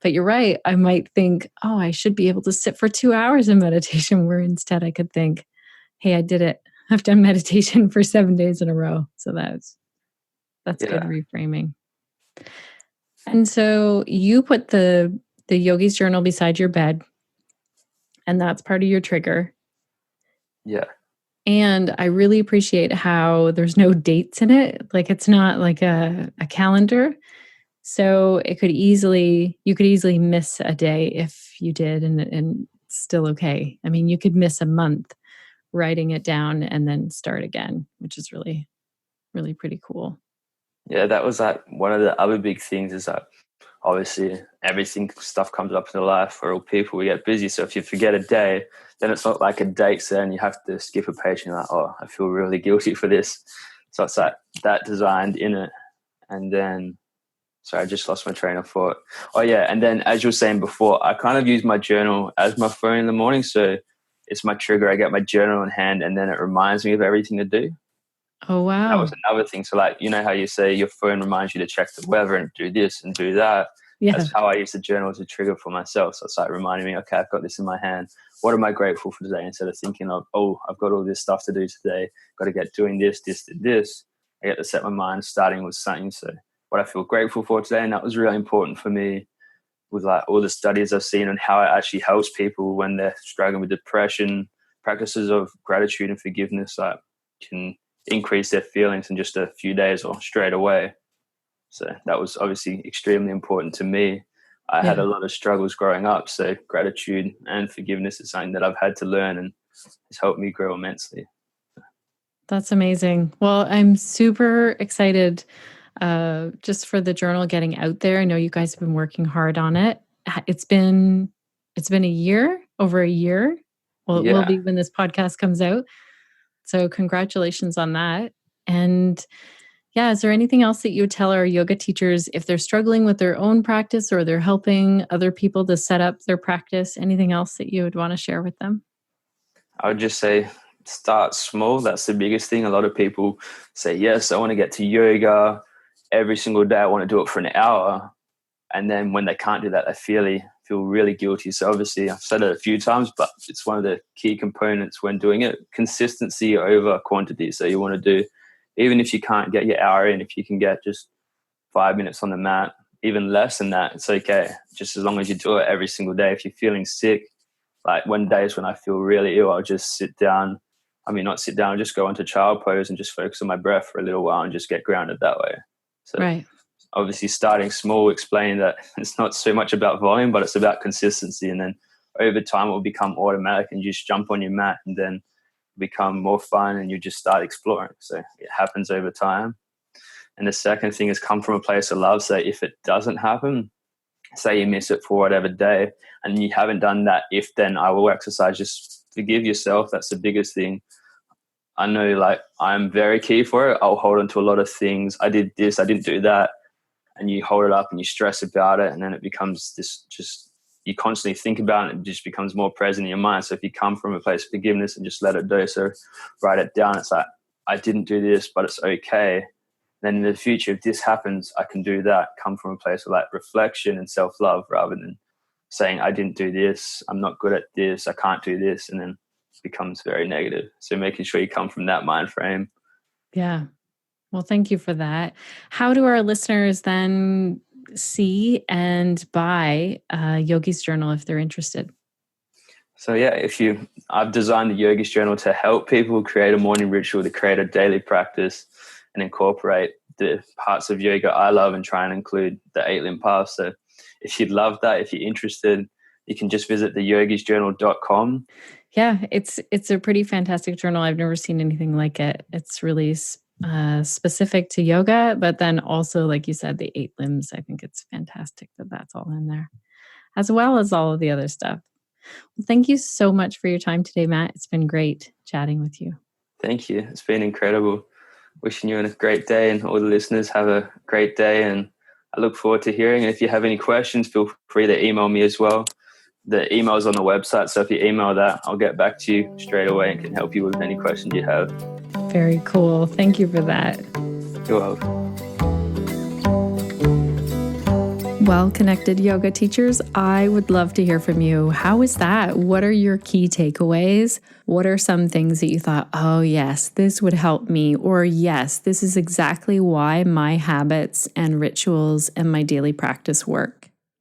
But you're right. I might think, oh, I should be able to sit for 2 hours in meditation, where instead I could think, hey, I did it. I've done meditation for 7 days in a row. So that's good reframing. And so you put the Yogis Journal beside your bed, and that's part of your trigger. Yeah. And I really appreciate how there's no dates in it. Like it's not like a calendar. So you could easily miss a day if you did, and it's still okay. I mean, you could miss a month writing it down and then start again, which is really, really pretty cool. Yeah, that was like one of the other big things is that obviously stuff comes up in life. We're all people, we get busy. So if you forget a day, then it's not like a date set and you have to skip a page and you're like, oh, I feel really guilty for this. So it's like that designed in it. And then, sorry, I just lost my train of thought. Oh yeah, and then as you were saying before, I kind of use my journal as my phone in the morning. So it's my trigger. I get my journal in hand and then it reminds me of everything to do. Oh, wow. That was another thing. So like, you know how you say your phone reminds you to check the weather and do this and do that? Yeah. That's how I use the journal as a trigger for myself. So it's like reminding me, okay, I've got this in my hand. What am I grateful for today? Instead of thinking of, oh, I've got all this stuff to do today. Got to get doing this. I get to set my mind starting with something. So what I feel grateful for today. And that was really important for me with like all the studies I've seen on how it actually helps people when they're struggling with depression. Practices of gratitude and forgiveness like can increase their feelings in just a few days or straight away. So that was obviously extremely important to me. I had a lot of struggles growing up, so gratitude and forgiveness is something that I've had to learn and has helped me grow immensely. That's amazing. Well, I'm super excited just for the journal getting out there. I know you guys have been working hard on it. It's been a year, over a year. Well, it will be when this podcast comes out. So congratulations on that. And yeah, is there anything else that you would tell our yoga teachers if they're struggling with their own practice or they're helping other people to set up their practice? Anything else that you would want to share with them? I would just say start small. That's the biggest thing. A lot of people say, yes, I want to get to yoga every single day. I want to do it for an hour. And then when they can't do that, they feel really guilty. So obviously I've said it a few times, but it's one of the key components when doing it, consistency over quantity. So you want to do, even if you can't get your hour in, if you can get just 5 minutes on the mat, even less than that, it's okay. Just as long as you do it every single day. If you're feeling sick, like one days when I feel really ill, I'll just sit down. I mean, not sit down, I'll just go into child pose and just focus on my breath for a little while and just get grounded that way. So right. Obviously starting small, explaining that it's not so much about volume, but it's about consistency. And then over time it will become automatic and you just jump on your mat and then become more fun and you just start exploring. So it happens over time. And the second thing is come from a place of love. So if it doesn't happen, say you miss it for whatever day and you haven't done that, if then I will exercise, just forgive yourself. That's the biggest thing. I know like I'm very key for it. I'll hold on to a lot of things. I did this, I didn't do that. And you hold it up and you stress about it. And then it becomes this just, you constantly think about it and it just becomes more present in your mind. So if you come from a place of forgiveness and just let it go, so write it down. It's like, I didn't do this, but it's okay. Then in the future, if this happens, I can do that. Come from a place of like reflection and self-love rather than saying, I didn't do this, I'm not good at this, I can't do this. And then it becomes very negative. So making sure you come from that mind frame. Yeah. Well, thank you for that. How do our listeners then see and buy Yogis Journal if they're interested? So yeah, I've designed the Yogis Journal to help people create a morning ritual, to create a daily practice and incorporate the parts of yoga I love and try and include the 8 limb paths. So if you'd love that, if you're interested, you can just visit the yogisjournal.com. Yeah, it's a pretty fantastic journal. I've never seen anything like it. It's really specific to yoga, but then also, like you said, the 8 limbs. I think it's fantastic that that's all in there, as well as all of the other stuff. Well, thank you so much for your time today, Matt. It's been great chatting with you. Thank you. It's been incredible. Wishing you a great day, and all the listeners have a great day. And I look forward to hearing. And if you have any questions, feel free to email me as well. The email is on the website, so if you email that, I'll get back to you straight away and can help you with any questions you have. Very cool. Thank you for that. You're welcome. Well-connected yoga teachers, I would love to hear from you. How was that? What are your key takeaways? What are some things that you thought, oh yes, this would help me, or yes, this is exactly why my habits and rituals and my daily practice work?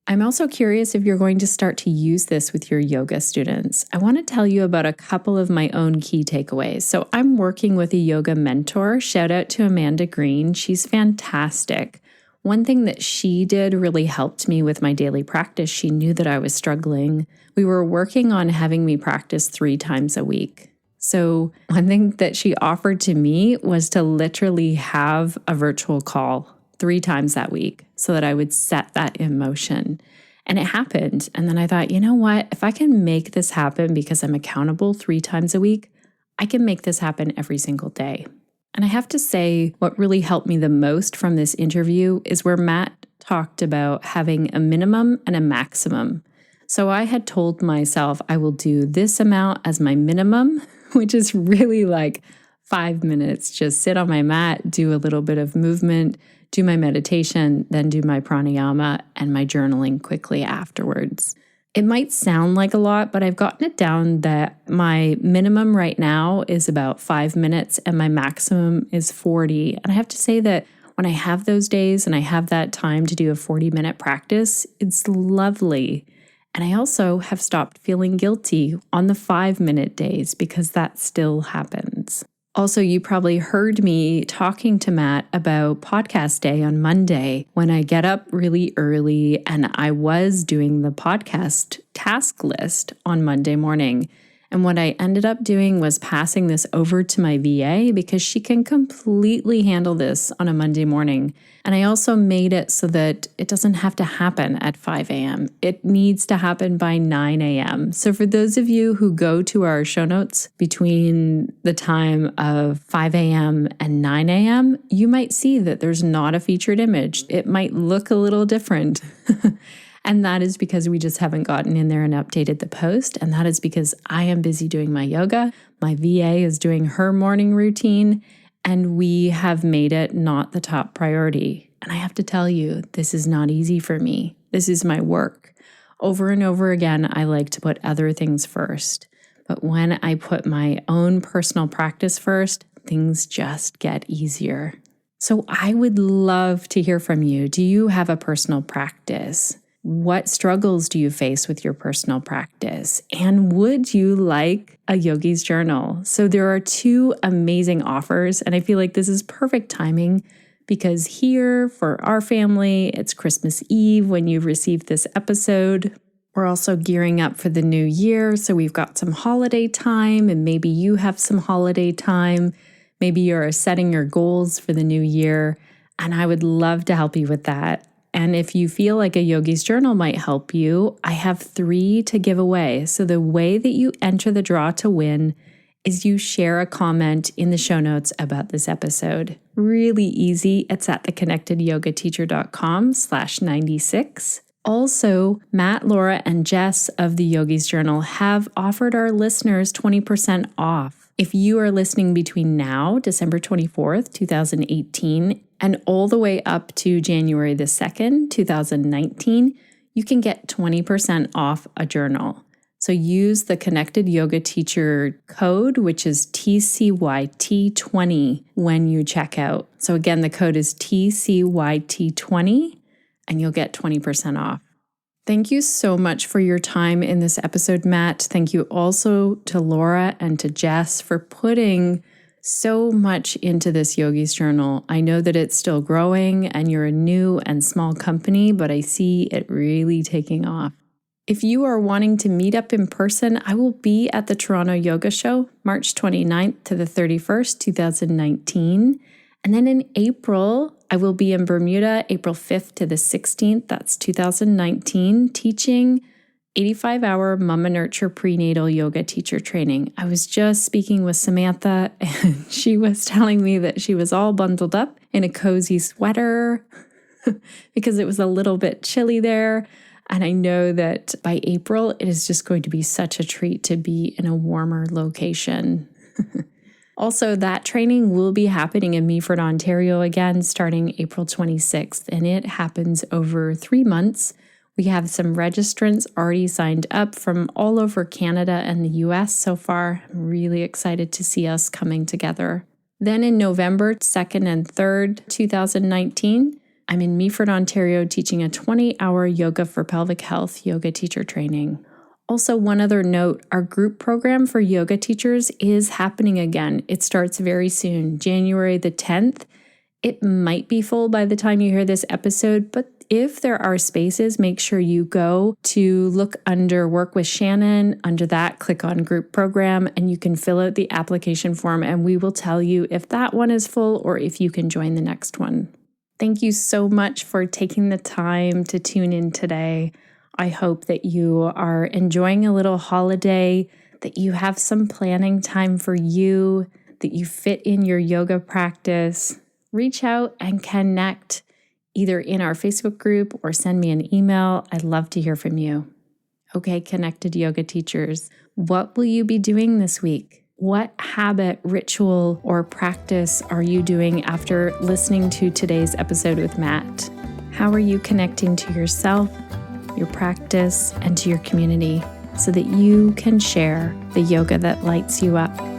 I'm also curious if you're going to start to use this with your yoga students. I want to tell you about a couple of my own key takeaways. So I'm working with a yoga mentor. Shout out to Amanda Green. She's fantastic. One thing that she did really helped me with my daily practice. She knew that I was struggling. We were working on having me practice 3 times a week. So one thing that she offered to me was to literally have a virtual call 3 times that week so that I would set that in motion. And it happened. And then I thought, you know what? If I can make this happen because I'm accountable 3 times a week, I can make this happen every single day. And I have to say, what really helped me the most from this interview is where Matt talked about having a minimum and a maximum. So I had told myself I will do this amount as my minimum, which is really like 5 minutes. Just sit on my mat, do a little bit of movement, do my meditation, then do my pranayama and my journaling quickly afterwards. It might sound like a lot, but I've gotten it down that my minimum right now is about 5 minutes and my maximum is 40. And I have to say that when I have those days and I have that time to do a 40-minute practice, it's lovely. And I also have stopped feeling guilty on the 5-minute days because that still happens. Also, you probably heard me talking to Matt about podcast day on Monday when I get up really early, and I was doing the podcast task list on Monday morning. And what I ended up doing was passing this over to my VA because she can completely handle this on a Monday morning. And I also made it so that it doesn't have to happen at 5 a.m. It needs to happen by 9 a.m. So for those of you who go to our show notes between the time of 5 a.m. and 9 a.m., you might see that there's not a featured image. It might look a little different. And that is because we just haven't gotten in there and updated the post. And that is because I am busy doing my yoga. My VA is doing her morning routine. And we have made it not the top priority. And I have to tell you, this is not easy for me. This is my work. Over and over again, I like to put other things first. But when I put my own personal practice first, things just get easier. So I would love to hear from you. Do you have a personal practice? What struggles do you face with your personal practice? And would you like a Yogis Journal? So there are 2 amazing offers, and I feel like this is perfect timing because here for our family, it's Christmas Eve when you receive this episode. We're also gearing up for the new year, so we've got some holiday time, and maybe you have some holiday time. Maybe you're setting your goals for the new year, and I would love to help you with that. And if you feel like a Yogis Journal might help you, I have 3 to give away. So the way that you enter the draw to win is you share a comment in the show notes about this episode. Really easy. It's at theconnectedyogateacher.com/96. Also, Matt, Laura, and Jess of the Yogis Journal have offered our listeners 20% off. If you are listening between now, December 24th, 2018, and all the way up to January the 2nd, 2019, you can get 20% off a journal. So use the Connected Yoga Teacher code, which is TCYT20 when you check out. So again, the code is TCYT20 and you'll get 20% off. Thank you so much for your time in this episode, Matt. Thank you also to Laura and to Jess for putting so much into this Yogis Journal. I know that it's still growing and you're a new and small company, but I see it really taking off. If you are wanting to meet up in person, I will be at the Toronto Yoga Show, March 29th to the 31st, 2019. And then in April, I will be in Bermuda, April 5th to the 16th, that's 2019, teaching 85-hour Mama Nurture prenatal yoga teacher training. I was just speaking with Samantha, and she was telling me that she was all bundled up in a cozy sweater because it was a little bit chilly there. And I know that by April, it is just going to be such a treat to be in a warmer location. Also, that training will be happening in Meaford, Ontario again, starting April 26th, and it happens over 3 months. We have some registrants already signed up from all over Canada and the US so far. I'm really excited to see us coming together. Then in November 2nd and 3rd, 2019, I'm in Meaford, Ontario, teaching a 20-hour Yoga for Pelvic Health yoga teacher training. Also, one other note, our group program for yoga teachers is happening again. It starts very soon, January the 10th. It might be full by the time you hear this episode, but if there are spaces, make sure you go to look under Work with Shannon. Under that, click on Group Program, and you can fill out the application form, and we will tell you if that one is full or if you can join the next one. Thank you so much for taking the time to tune in today. I hope that you are enjoying a little holiday, that you have some planning time for you, that you fit in your yoga practice. Reach out and connect either in our Facebook group or send me an email. I'd love to hear from you. Okay, connected yoga teachers, what will you be doing this week? What habit, ritual, or practice are you doing after listening to today's episode with Matt? How are you connecting to yourself, your practice, and to your community so that you can share the yoga that lights you up?